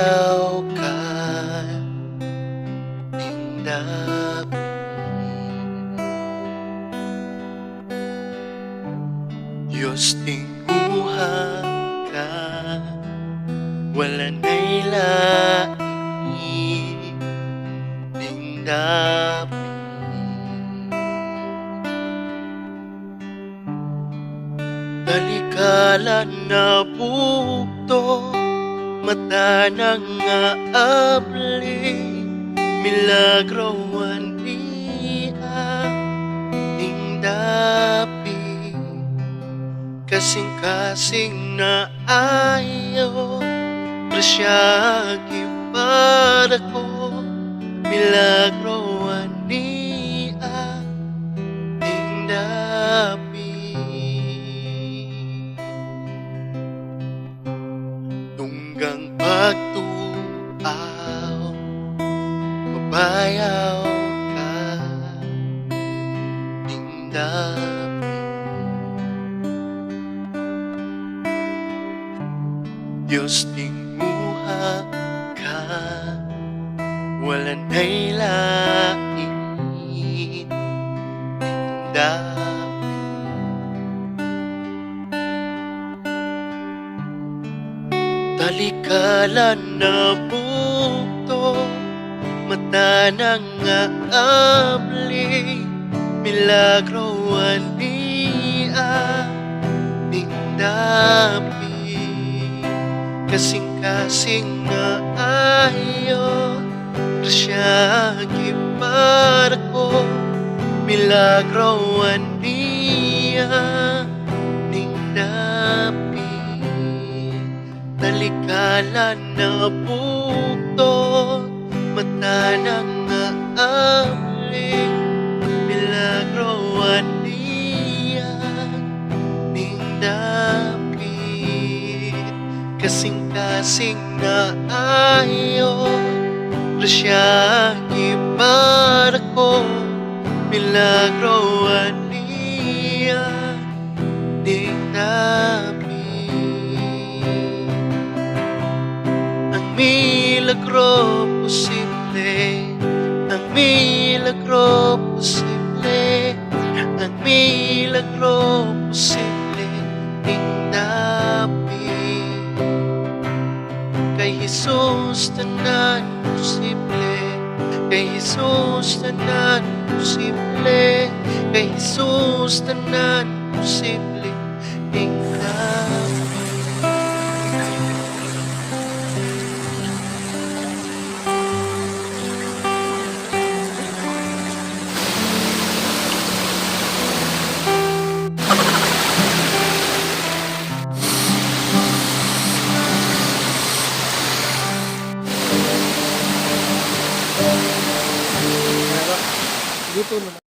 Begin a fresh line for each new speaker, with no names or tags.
Mabayaw ka tindapi, Diyos tinguha ka, wala na'y lain tindapi. Talikalan na bukto, mata nang aabli, milagroan niya tindapi. Kasing-kasing na ayaw, grasya para ko, milagroan niya tindapi. Tunggang pagtuaw, mabayaw ka tindapi. Diyos tinguha ka, wala na'y lain tindapi. Talikalan na bukto, mata nang aabli, milagroan niya tindapi. Kasing-kasing na ayaw, grasya para ko, milagroan niya tindapi. Talikalan na bukto, mata nang aabli, milagroan niya tindapi. Kasing-kasing na ayaw, grasya para ko, milagroan niya tindapi. Ang milagro posible, ang milagro posible, ang milagro posible tindapi. Kay Jesus tanan posible, kay Jesus tanan posible, kay Jesus tanan posible tindapi.
Dito naman.